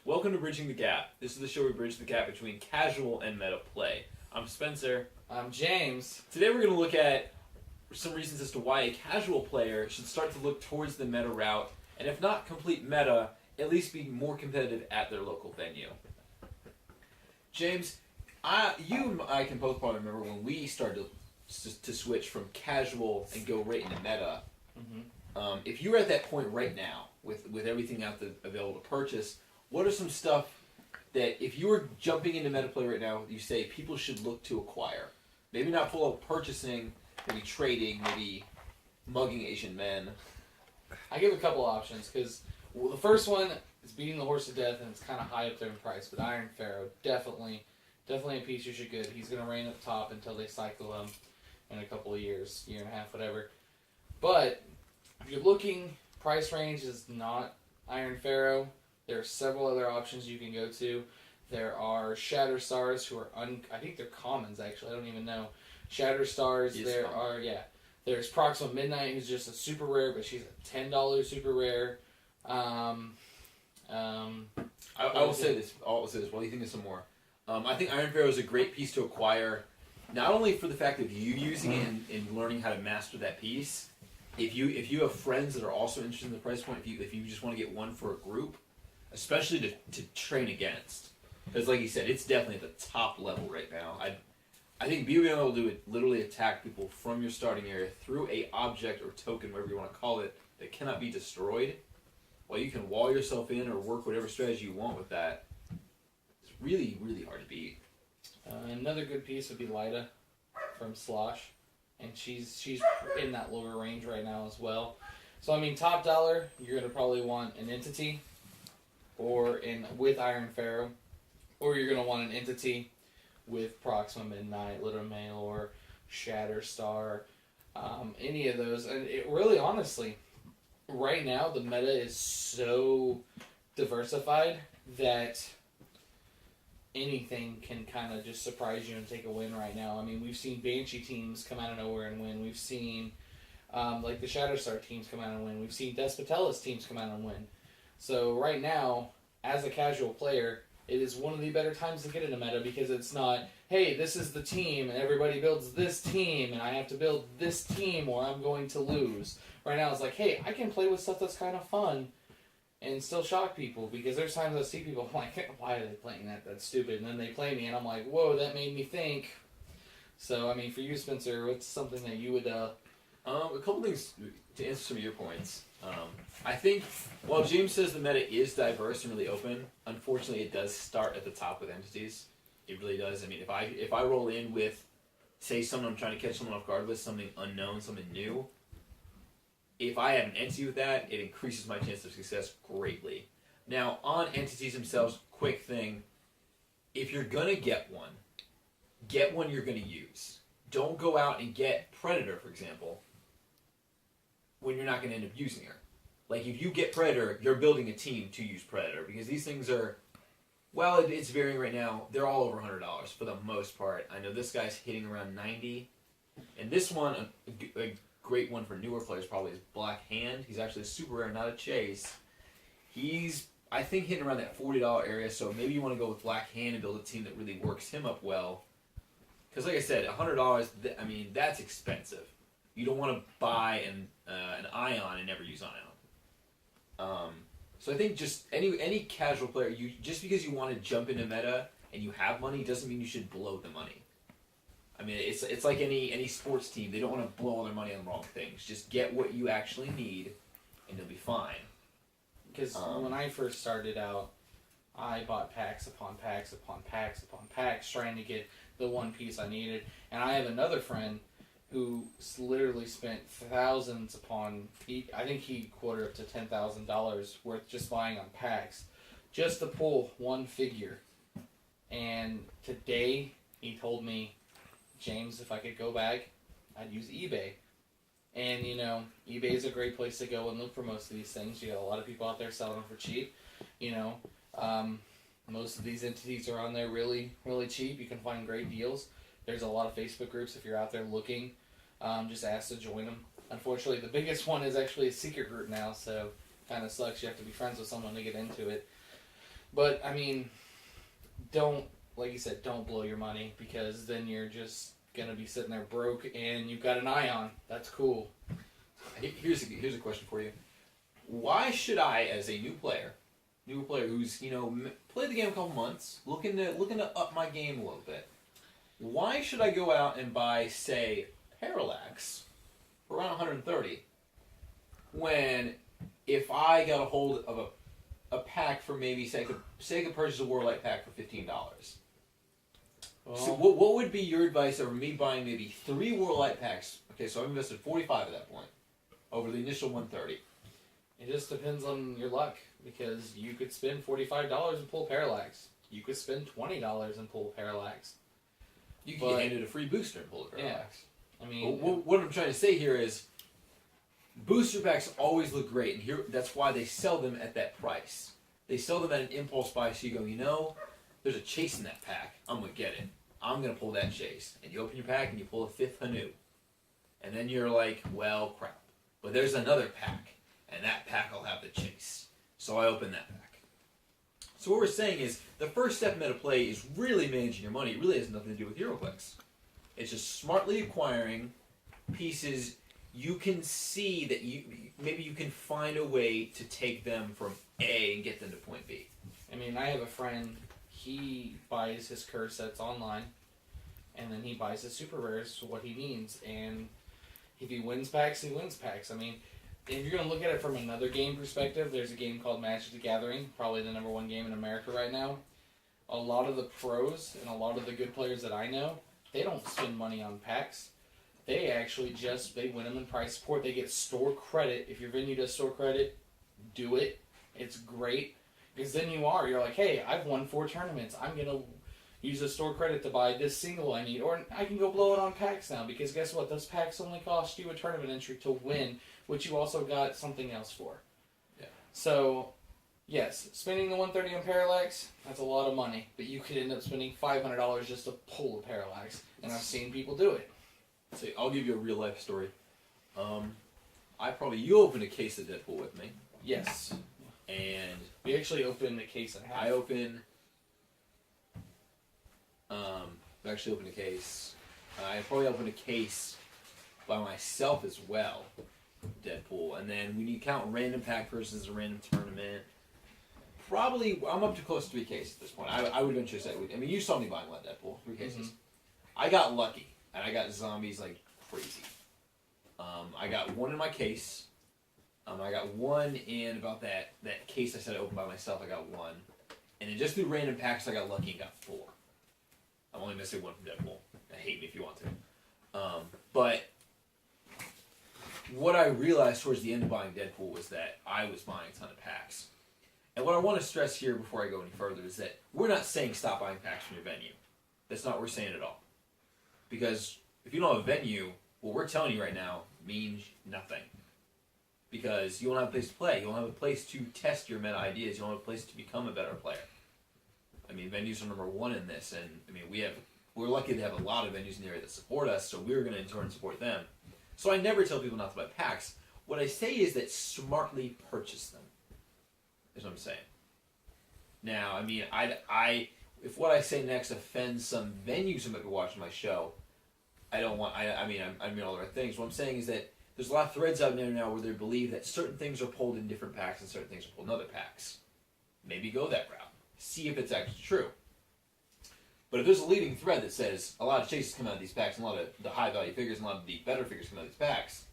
Welcome to Bridging the Gap. This is the show where we bridge the gap between casual and meta play. I'm Spencer. I'm James. Today we're going to look at some reasons as to why a casual player should start to look towards the meta route, and if not complete meta, at least be more competitive at their local venue. James, you and I can both probably remember when we started to switch from casual and go right into meta. Mm-hmm. If you're at that point right now, with everything out there available to purchase, what are some stuff that if you were jumping into meta play right now, you say people should look to acquire? Maybe not full of purchasing, maybe trading, maybe mugging Asian men. I give a couple options because the first one is beating the horse to death and it's kind of high up there in price. But Iron Pharaoh, definitely a piece you should get. He's going to reign up top until they cycle him in a couple of years, year and a half, whatever. But if you're looking, price range is not Iron Pharaoh. There are several other options you can go to. There are Shatter Stars who are I think they're commons actually. I don't even know. Shatter Stars. There's Proxima Midnight who's just a super rare, but she's a $10 super rare. I will say this. While you think of some more, I think Iron Pharaoh is a great piece to acquire, not only for the fact of you using it and learning how to master that piece. If you have friends that are also interested in the price point, if you just want to get one for a group, especially to train against, because like you said, it's definitely at the top level right now. I think being able to literally attack people from your starting area through a object or token, whatever you want to call it, that cannot be destroyed, while you can wall yourself in or work whatever strategy you want with that, it's really, really hard to beat. Another good piece would be Lyda from Slosh, and she's in that lower range right now as well. So I mean, top dollar, you're gonna probably want an entity, with Iron Pharaoh, or you're gonna want an entity with Proxima Midnight, Little Mail, Shatter Star, any of those. And it really, honestly, right now the meta is so diversified that anything can kind of just surprise you and take a win right now. I mean, we've seen Banshee teams come out of nowhere and win. We've seen like the Shatterstar teams come out and win. We've seen Despotella's teams come out and win. So right now, as a casual player, it is one of the better times to get into meta because it's not, hey, this is the team and everybody builds this team and I have to build this team or I'm going to lose. Right now it's like, hey, I can play with stuff that's kind of fun and still shock people because there's times I see people, I'm like, why are they playing that? That's stupid. And then they play me and I'm like, whoa, that made me think. So, I mean, for you, Spencer, what's something that you would... A couple things to answer some of your points. I think while James says the meta is diverse and really open, unfortunately it does start at the top with entities. It really does. I mean, if I roll in with, say, someone I'm trying to catch someone off guard with, something unknown, something new, if I have an entity with that, it increases my chance of success greatly. Now, on entities themselves, quick thing, if you're going to get one you're going to use. Don't go out and get Predator, for example, when you're not going to end up using her. Like, if you get Predator, you're building a team to use Predator, because these things are, well, it's varying right now. They're all over $100 for the most part. I know this guy's hitting around 90, and this one, a great one for newer players probably is Black Hand. He's actually a super rare, not a chase. He's, I think, hitting around that $40 area, so maybe you want to go with Black Hand and build a team that really works him up well. Because like I said, $100, I mean, that's expensive. You don't want to buy an Ion and never use Ion. So I think just any casual player, just because you want to jump into meta and you have money doesn't mean you should blow the money. I mean, it's like any sports team. They don't want to blow all their money on the wrong things. Just get what you actually need, and you'll be fine. Because when I first started out, I bought packs upon packs upon packs upon packs trying to get the one piece I needed. And I have another friend who literally spent thousands upon, I think he quoted up to $10,000 worth just buying on packs just to pull one figure. And today he told me, James, if I could go back, I'd use eBay. And, you know, eBay is a great place to go and look for most of these things. You got a lot of people out there selling them for cheap. You know, most of these entities are on there really, really cheap. You can find great deals. There's a lot of Facebook groups if you're out there looking. Just ask to join them. Unfortunately, the biggest one is actually a secret group now, so kind of sucks. You have to be friends with someone to get into it. But I mean, don't like you said, don't blow your money because then you're just gonna be sitting there broke and you've got an Ion. That's cool. Here's a question for you. Why should I, as a new player who's played the game a couple months, looking to up my game a little bit, why should I go out and buy, say, Parallax for around 130 when if I got a hold of a pack for maybe say I could purchase a Warlight pack for $15? Well, So what would be your advice over me buying maybe 3 Warlight packs? Okay, so I've invested 45 at that point over the initial 130. it just depends on your luck because you could spend $45 and pull Parallax. You could spend $20 and pull Parallax. You can get handed a free booster and pull a Parallax. I mean, What I'm trying to say here is booster packs always look great, and that's why they sell them at that price. They sell them at an impulse buy, so you go, there's a chase in that pack. I'm going to get it. I'm going to pull that chase. And you open your pack and you pull a 5th Hanu. And then you're like, well, crap. But there's another pack, and that pack will have the chase. So I open that pack. So what we're saying is the first step in meta play is really managing your money. It really has nothing to do with HeroClix. It's just smartly acquiring pieces you can see that maybe you can find a way to take them from A and get them to point B. I mean, I have a friend, he buys his curse sets online, and then he buys his super rares for what he needs, and if he wins packs, he wins packs. I mean, if you're going to look at it from another game perspective, there's a game called Magic the Gathering, probably the #1 game in America right now. A lot of the pros and a lot of the good players that I know, they don't spend money on packs. They actually they win them in price support. They get store credit. If your venue does store credit, do it. It's great. Because then you're like, hey, I've won 4 tournaments. I'm going to use the store credit to buy this single I need. Or I can go blow it on packs now. Because guess what? Those packs only cost you a tournament entry to win, which you also got something else for. Yeah. So, yes, spending the 130 on Parallax, that's a lot of money. But you could end up spending $500 just to pull a Parallax. And I've seen people do it. So I'll give you a real life story. You opened a case of Deadpool with me, Yes. and We actually opened a case and a half. I opened. I actually opened a case. I probably opened a case by myself as well, Deadpool, and then when you count random pack versus a random tournament, probably I'm up to close to 3 cases at this point. I would venture to say. You saw me buying one Deadpool, 3 cases. Mm-hmm. I got lucky. And I got zombies like crazy. I got 1 in my case. I got 1 in about that case I said I opened by myself. I got 1. And then just through random packs, I got lucky and got 4. I'm only missing 1 from Deadpool. Hate me if you want to. But what I realized towards the end of buying Deadpool was that I was buying a ton of packs. And what I want to stress here before I go any further is that we're not saying stop buying packs from your venue. That's not what we're saying at all. Because if you don't have a venue, what we're telling you right now means nothing. Because you won't have a place to play. You won't have a place to test your meta ideas. You won't have a place to become a better player. Venues are #1 in this, and we're lucky to have a lot of venues in the area that support us, so we're going to in turn support them. So I never tell people not to buy packs. What I say is that smartly purchase them. Is what I'm saying. Now, if what I say next offends some venues who might be watching my show, I don't want. I mean all the right things. What I'm saying is that there's a lot of threads out there now where they believe that certain things are pulled in different packs and certain things are pulled in other packs. Maybe go that route. See if it's actually true. But if there's a leading thread that says a lot of chases come out of these packs and a lot of the high value figures and a lot of the better figures come out of these packs,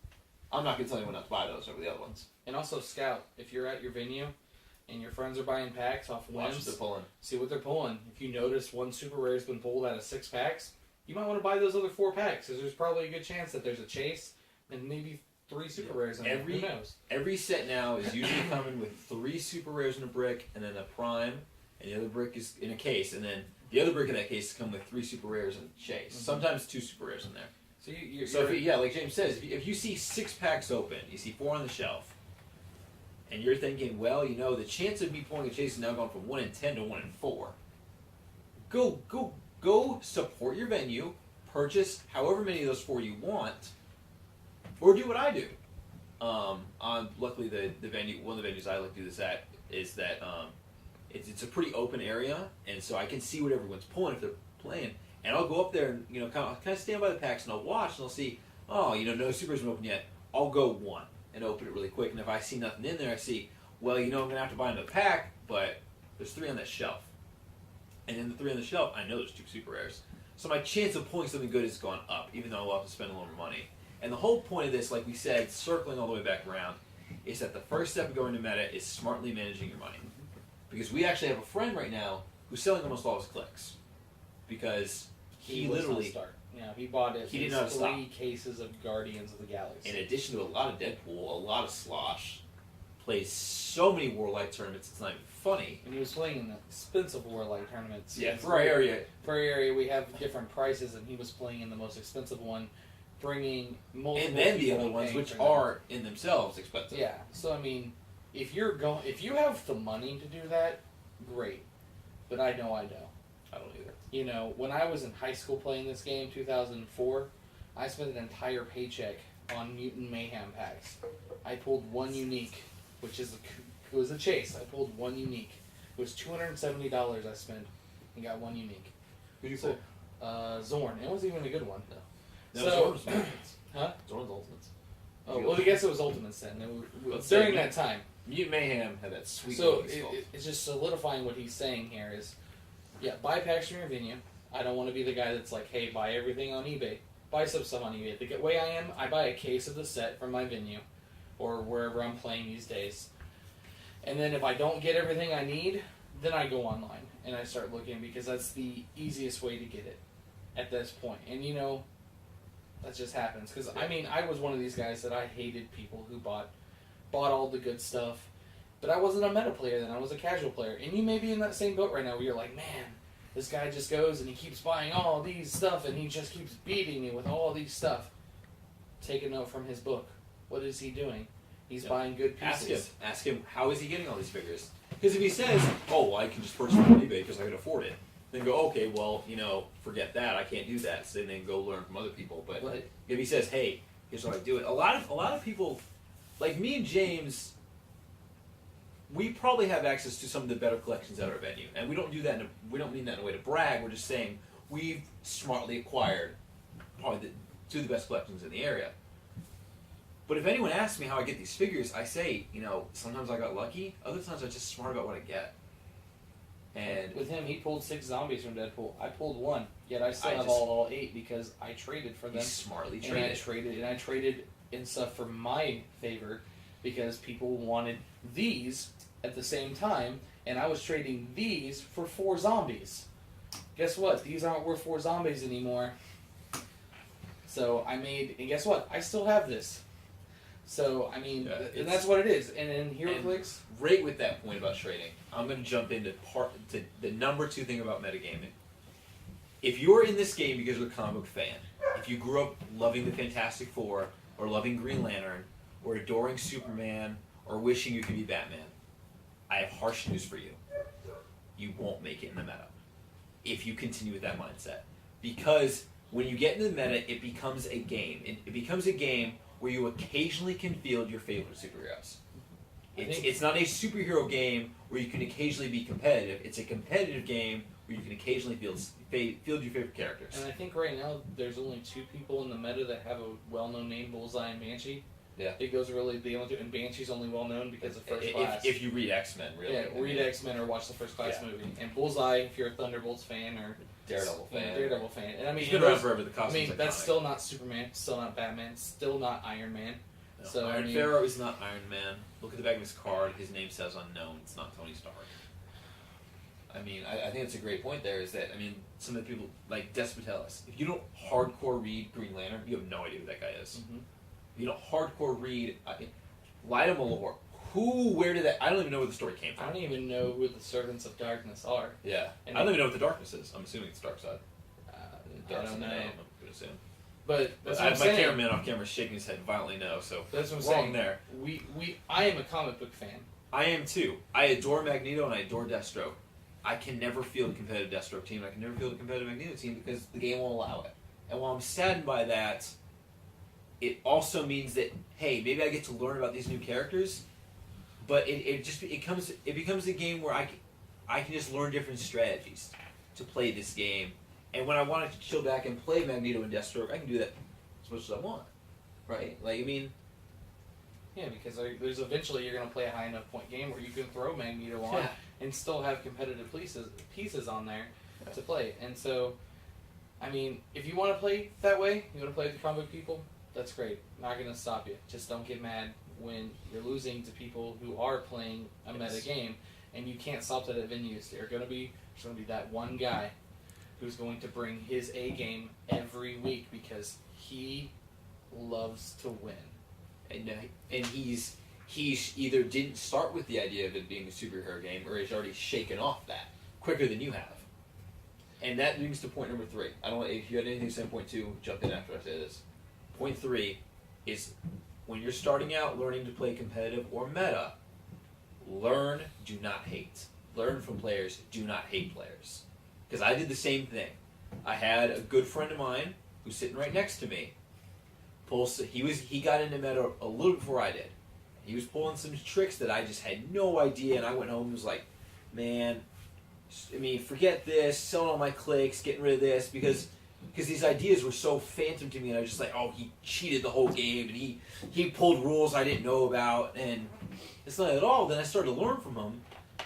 I'm not going to tell anyone not to buy those over the other ones. And also scout. If you're at your venue and your friends are buying packs off Watch wins, what they're pulling. see what they're pulling. If you notice 1 super rare has been pulled out of 6 packs, you might want to buy those other 4 packs because there's probably a good chance that there's a chase and maybe 3 super rares in there. Who knows? Every set now is usually coming with 3 super rares in a brick and then a prime, and the other brick is in a case, and then the other brick in that case is come with 3 super rares and a chase. Mm-hmm. Sometimes 2 super rares in there. So like James says, if you see 6 packs open, you see 4 on the shelf, and you're thinking, well, the chance of me pulling a chase is now gone from 1 in 10 to 1 in 4. Go support your venue, purchase however many of those 4 you want, or do what I do. Luckily, the venue, one of the venues I like to do this at is that it's a pretty open area, and so I can see what everyone's pulling if they're playing. And I'll go up there and kind of stand by the packs and I'll watch and I'll see, oh, no supers been open yet. I'll go one and open it really quick. And if I see nothing in there, I see, well, I'm gonna have to buy another pack, but there's 3 on that shelf. And in the 3 on the shelf, I know there's 2 super rares. So my chance of pulling something good has gone up, even though I'll have to spend a little more money. And the whole point of this, like we said, circling all the way back around, is that the first step of going to meta is smartly managing your money. Because we actually have a friend right now who's selling almost all his clicks. Because he was literally, on start. Yeah, he bought it. He didn't know how to 3 stop. cases of Guardians of the Galaxy. in addition to a lot of Deadpool, a lot of Slosh, plays so many Warlight tournaments, it's not even funny. And he was playing in expensive Warlight tournaments. Yeah, for our area. For our area, we have different prices, and he was playing in the most expensive one, bringing multiple. And then the people other and ones, paying which for them. are in themselves expensive. Yeah. So I mean, if you have the money to do that, great. But I know I don't. I don't either. When I was in high school playing this game, 2004, I spent an entire paycheck on Mutant Mayhem packs. I pulled one unique, which it was a chase. I pulled one unique. It was $270 I spent and got one unique. Who do you So, pull? Zorn. It wasn't even a good one. No, So- Zorn's Ultimates. Huh? Zorn's Ultimates. Oh, well, I guess it was Ultimates then. Let's say During that time. Mutant Mayhem had that sweet So looking skull. it's just solidifying what he's saying here is, yeah, buy packs from your venue. I don't want to be the guy that's like, hey, buy everything on eBay. Buy some stuff on eBay. The way I am, I buy a case of the set from my venue or wherever I'm playing these days. And then if I don't get everything I need, then I go online and I start looking because that's the easiest way to get it at this point. And that just happens. Because, I was one of these guys that I hated people who bought all the good stuff. But I wasn't a meta player then. I was a casual player. And you may be in that same boat right now where you're like, man, this guy just goes and he keeps buying all these stuff and he just keeps beating me with all these stuff. Take a note from his book. What is he doing? He's buying good pieces. Ask him, how is he getting all these figures? Because if he says, oh, well, I can just purchase them on eBay because I can afford it, then go, okay, well, forget that. I can't do that. So then go learn from other people. But if he says, hey, here's how I do it. A lot of people, like me and James, we probably have access to some of the better collections at our venue, and we don't do that. We don't mean that in a way to brag. We're just saying we've smartly acquired probably two of the best collections in the area. But if anyone asks me how I get these figures, I say, sometimes I got lucky. Other times I'm just smart about what I get. And with him, he pulled 6 zombies from Deadpool. I pulled 1, yet I still have all 8 because I traded for them. He smartly traded. And I traded in stuff for my favor because people wanted these at the same time, and I was trading these for 4 zombies. Guess what? These aren't worth 4 zombies anymore. So and guess what? I still have this. So, and that's what it is. And then HeroClix. Right with that point about trading, I'm going to jump into the number 2 thing about metagaming. If you're in this game because you're a comic book fan, if you grew up loving the Fantastic Four, or loving Green Lantern, or adoring Superman, or wishing you could be Batman, I have harsh news for you. You won't make it in the meta if you continue with that mindset. Because when you get into the meta, it becomes a game. It becomes a game where you occasionally can field your favorite superheroes. It's not a superhero game where you can occasionally be competitive. It's a competitive game where you can occasionally field your favorite characters. And I think right now there's only 2 people in the meta that have a well-known name, Bullseye and Banshee. Yeah. It goes really the only 2, and Banshee's only well-known because of First Class. If you read X-Men, really. Yeah, read X-Men or watch the First Class movie. And Bullseye, if you're a Thunderbolts fan or Daredevil fan. And he's been around forever. The costume's that's still not Superman, still not Batman, still not Iron Man. No, So Iron Pharaoh is not Iron Man. Look at the back of his card. His name says unknown. It's not Tony Stark. I think it's a great point there is that, some of the people, like Despotellus, if you don't hardcore read Green Lantern, you have no idea who that guy is. Mm-hmm. If you don't hardcore read Lyda Malor, where did that, I don't even know where the story came from. I don't even know who the Servants of Darkness are. Yeah. And I don't even know what the darkness is. I'm assuming it's Dark Side. I don't know. I'm going to assume. But that's what I I'm have my saying. cameraman off camera shaking his head violently no, so That's what I'm wrong saying. there. I am a comic book fan. I am too. I adore Magneto and I adore Deathstroke. I can never field a competitive Deathstroke team. I can never field a competitive Magneto team because the game won't allow it. And while I'm saddened by that, it also means that, hey, maybe I get to learn about these new characters, but it becomes a game where I can just learn different strategies to play this game. And when I wanted to chill back and play Magneto and Deathstroke, I can do that as much as I want, right? Like, I mean, Yeah, because there's eventually you're going to play a high enough point game where you can throw Magneto on yeah. and still have competitive pieces on there to play. And so, I mean, if you want to play that way, you want to play with the comic book people, that's great. Not going to stop you. Just don't get mad when you're losing to people who are playing a meta game, and you can't stop that at venues. There's going to be that one guy who's going to bring his A game every week because he loves to win. And he's either didn't start with the idea of it being a superhero game, or he's already shaken off that quicker than you have. And that brings to point number 3. I don't know if you had anything to say on point 2, jump in after I say this. Point 3 is when you're starting out learning to play competitive or meta, learn, do not hate. Learn from players, do not hate players. Because I did the same thing. I had a good friend of mine who's sitting right next to me. He got into meta a little before I did. He was pulling some tricks that I just had no idea, and I went home and was like, man, I mean, forget this, selling all my clicks, getting rid of this, because these ideas were so phantom to me, and I was just like, oh, he cheated the whole game, and he pulled rules I didn't know about, and it's not at all. Then I started to learn from him,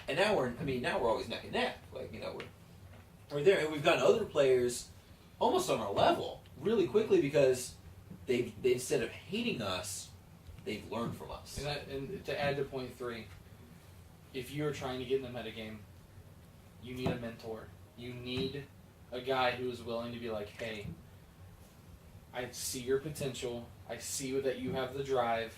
and now we're always neck and neck. Like, you know, we're there, and we've gotten other players almost on our level really quickly because they instead of hating us, they've learned from us. And to add to point 3, if you're trying to get in the metagame, you need a mentor. You need a guy who is willing to be like, hey, I see your potential. I see that you have the drive.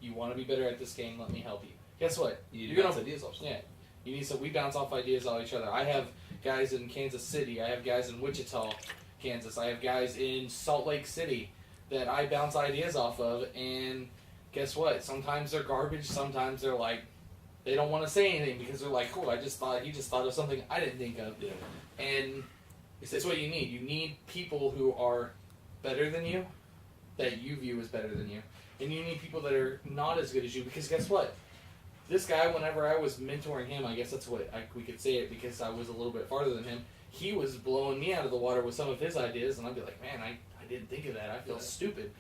You want to be better at this game. Let me help you. Guess what? You're gonna bounce ideas off. Yeah. You need we bounce off ideas off each other. I have guys in Kansas City. I have guys in Wichita, Kansas. I have guys in Salt Lake City that I bounce ideas off of. And guess what? Sometimes they're garbage. Sometimes they're like, they don't want to say anything because they're like, cool, he just thought of something I didn't think of. Yeah. And that's what you need. You need people who are better than you, that you view as better than you. And you need people that are not as good as you, because guess what? This guy, whenever I was mentoring him, I guess that's what we could say it because I was a little bit farther than him, he was blowing me out of the water with some of his ideas, and I'd be like, man, I didn't think of that. I feel stupid.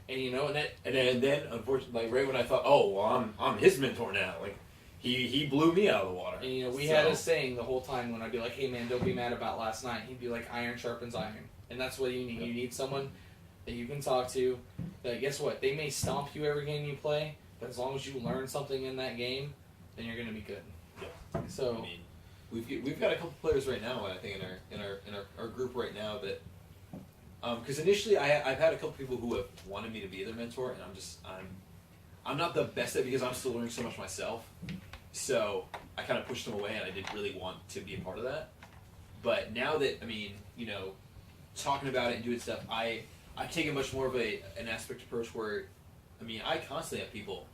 And you know, and then unfortunately, like, right when I thought, oh, well, I'm his mentor now, like, he blew me out of the water. And you know, we had a saying the whole time when I'd be like, hey man, don't be mad about last night. He'd be like, iron sharpens iron. And that's what you need. You need someone that you can talk to, that guess what, they may stomp you every game you play, but as long as you learn something in that game, then you're going to be good. Yeah. So I mean, we've got a couple players right now, I think, in our group right now that, because initially I've had a couple people who have wanted me to be their mentor, and I'm not the best at it because I'm still learning so much myself. So I kind of pushed them away, and I didn't really want to be a part of that. But now that, I mean, you know, talking about it and doing stuff, I take a much more of an aspect approach where, I mean, I constantly have people,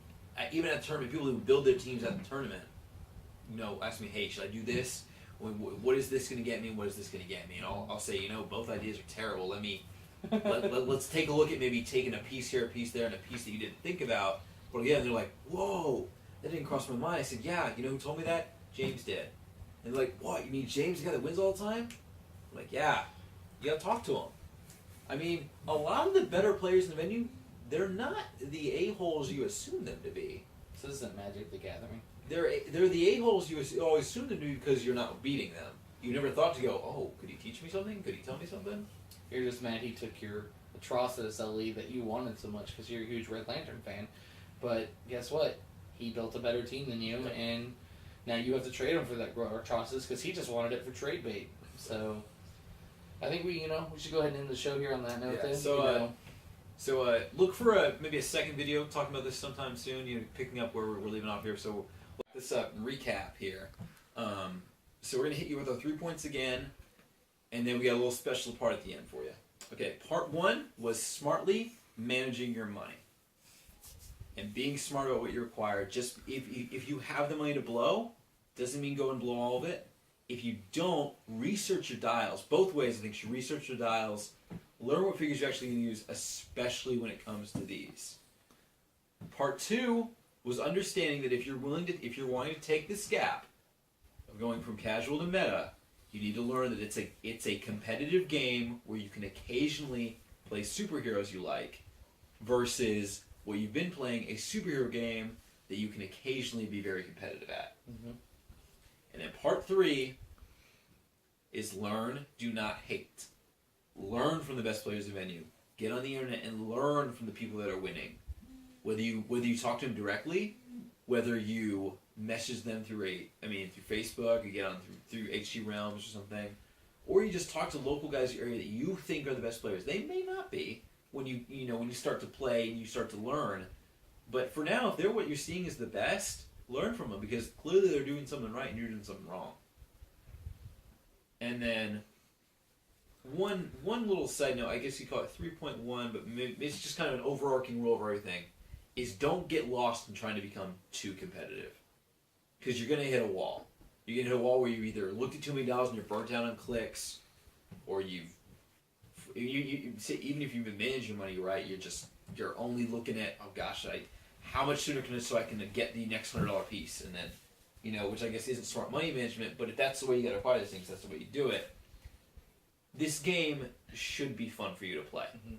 even at the tournament, people who build their teams at the tournament, you know, ask me, hey, should I do this? What is this going to get me? What is this going to get me? And I'll say, you know, both ideas are terrible. Let's take a look at maybe taking a piece here, a piece there, and a piece that you didn't think about. But again, they're like, whoa, that didn't cross my mind. I said, yeah, you know who told me that? James did. And they're like, what, you mean James, the guy that wins all the time? I'm like, yeah, you got to talk to him. I mean, a lot of the better players in the venue, they're not the a-holes you assume them to be. this isn't Magic the Gathering. They're the a-holes you always assume them to be because you're not beating them. You never thought to go, oh, could he teach me something? Could he tell me something? You're just mad he took your Atrocitus LE that you wanted so much because you're a huge Red Lantern fan. But guess what? He built a better team than you, and now you have to trade him for that Atrocitus because he just wanted it for trade bait. So I think we should go ahead and end the show here on that note. Yeah, then. So look for maybe a second video talking about this sometime soon. You know, picking up where we're leaving off here. So let's recap here. So we're gonna hit you with our 3 points again, and then we got a little special part at the end for you. Okay, part 1 was smartly managing your money and being smart about what you require. Just if you have the money to blow, doesn't mean go and blow all of it. If you don't, research your dials. Both ways, I think you should research your dials. Learn what figures you're actually going to use, especially when it comes to these. Part 2 was understanding that if you're wanting to take this gap, of going from casual to meta, you need to learn that it's a competitive game where you can occasionally play superheroes you like, versus what you've been playing, a superhero game that you can occasionally be very competitive at. Mm-hmm. And then part 3 is learn, do not hate. Learn from the best players of venue. Get on the internet and learn from the people that are winning. Whether you talk to them directly, whether you message them through Facebook, you get on through HG Realms or something, or you just talk to local guys in your area that you think are the best players. They may not be when you start to play and you start to learn. But for now, if they're what you're seeing is the best, learn from them, because clearly they're doing something right and you're doing something wrong. And then one little side note, I guess you call it 3.1, but maybe it's just kind of an overarching rule of everything, is don't get lost in trying to become too competitive. Because you're going to hit a wall. You're going to hit a wall where you either looked at too many dollars and you're burnt out on clicks, or you even if you've been managing money right, you're only looking at, oh gosh, how much sooner can I can get the next $100 piece, and then, which I guess isn't smart money management, but if that's the way you got to acquire these things, that's the way you do it. This game should be fun for you to play. Mm-hmm.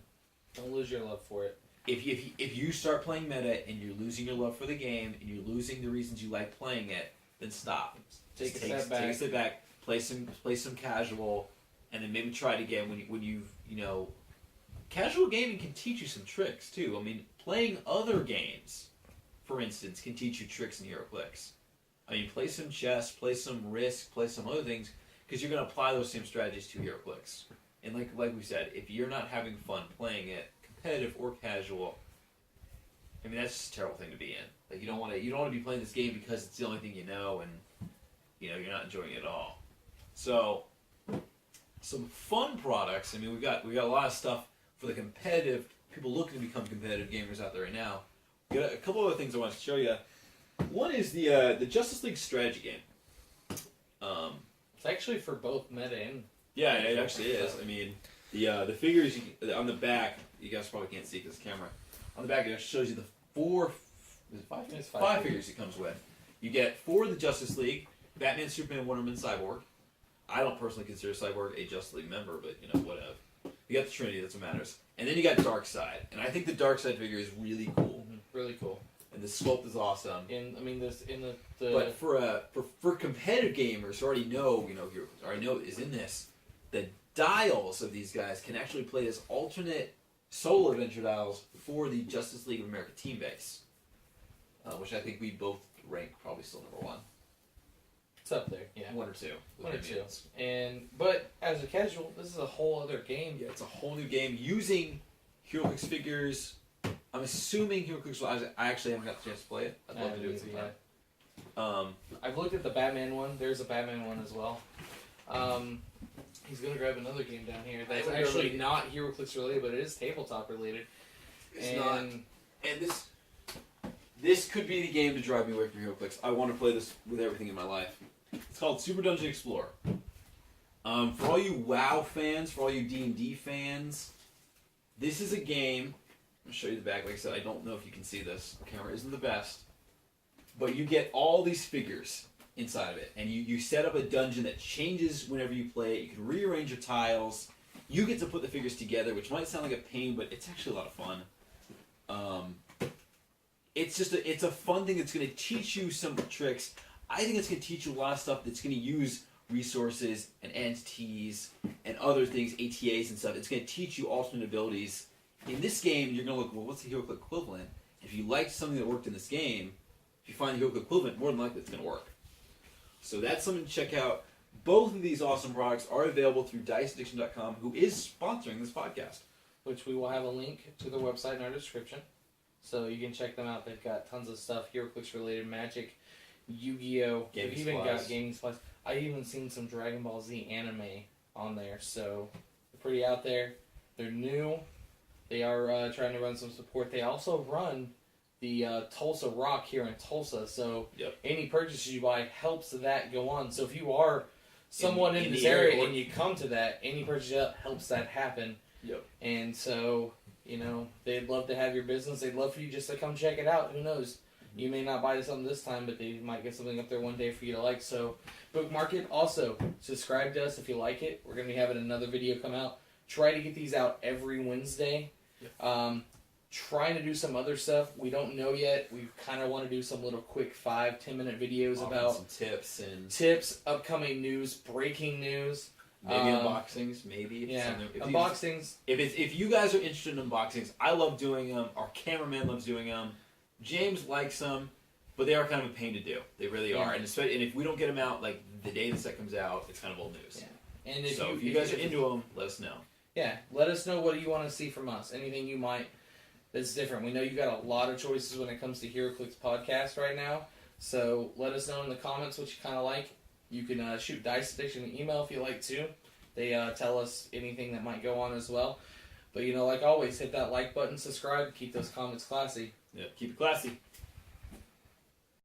Don't lose your love for it. If you start playing meta and you're losing your love for the game and you're losing the reasons you like playing it, then stop. Take a step back. Play some casual, and then maybe try it again when you've casual gaming can teach you some tricks too. I mean, playing other games, for instance, can teach you tricks in HeroClix. I mean, play some chess, play some Risk, play some other things, because you're going to apply those same strategies to HeroClix. And like we said, if you're not having fun playing it, competitive or casual, I mean, that's just a terrible thing to be in. Like, you don't want to be playing this game because it's the only thing you know, and you're not enjoying it at all. So, some fun products. I mean, we got a lot of stuff for the competitive people looking to become competitive gamers out there right now. We got a couple other things I want to show you. One is the Justice League strategy game. It's actually for both meta and... Yeah, it actually is. I mean, the figures on the back, you guys probably can't see because camera. On the back, it actually shows you the 4... Is it 5? It's 5 figures it comes with. You get 4 of the Justice League: Batman, Superman, Wonder Woman, Cyborg. I don't personally consider Cyborg a Justice League member, but whatever. You got the Trinity, that's what matters. And then you got Darkseid. And I think the Darkseid figure is really cool. Mm-hmm. Really cool. And the sculpt is awesome. But for competitive gamers who already know, is in this, the dials of these guys can actually play as alternate solo adventure dials for the Justice League of America team base, which I think we both rank probably still number 1. It's up there, yeah. 1 or 2. But as a casual, this is a whole other game. Yeah, it's a whole new game using HeroClix figures. I'm assuming HeroClix. I actually haven't got the chance to play it. I'd love to do it sometime. I've looked at the Batman one. There's a Batman one as well. He's gonna grab another game down here that's actually not HeroClix related, but it is tabletop related. It's not. And this could be the game to drive me away from HeroClix. I want to play this with everything in my life. It's called Super Dungeon Explorer. For all you WoW fans, for all you D&D fans, this is a game. I'm going to show you the back. Like I said, I don't know if you can see this. The camera isn't the best. But you get all these figures inside of it. And you set up a dungeon that changes whenever you play it. You can rearrange your tiles. You get to put the figures together, which might sound like a pain, but it's actually a lot of fun. It's a fun thing that's going to teach you some tricks. I think it's going to teach you a lot of stuff that's going to use resources and entities and other things, ATAs and stuff. It's going to teach you alternate abilities. In this game, you're going to look, well, what's the HeroClix equivalent? If you liked something that worked in this game, if you find the HeroClix equivalent, more than likely it's going to work. So that's something to check out. Both of these awesome products are available through DiceAddiction.com, who is sponsoring this podcast. Which we will have a link to their website in our description. So you can check them out. They've got tons of stuff, HeroClix related, Magic, Yu-Gi-Oh! They've even got gaming supplies. I've even seen some Dragon Ball Z anime on there. So they're pretty out there. They're new. They are trying to run some support. They also run the Tulsa Rock here in Tulsa. So any purchases you buy helps that go on. So if you are someone in this area and you come to that, any purchase helps that happen. Yep. And so, they'd love to have your business. They'd love for you just to come check it out. Who knows? You may not buy something this time, but they might get something up there one day for you to like. So bookmark it. Also, subscribe to us if you like it. We're going to be having another video come out. Try to get these out every Wednesday. Yep. Trying to do some other stuff. We don't know yet. We kind of want to do some little quick 5-10 minute videos about some tips, upcoming news, breaking news. maybe unboxings, maybe. Yeah, If unboxings. If you guys are interested in unboxings, I love doing them. Our cameraman loves doing them. James likes them, but they are kind of a pain to do. They really are. And if we don't get them out like the day the set comes out, it's kind of old news. Yeah. And if if you guys are into them, let us know. Yeah, let us know what you want to see from us. Anything you might that's different. We know you got a lot of choices when it comes to HeroClix podcast right now. So let us know in the comments what you kind of like. You can shoot Dice Addiction an email if you like to. They tell us anything that might go on as well. But like always, hit that like button, subscribe, keep those comments classy. Yeah, keep it classy.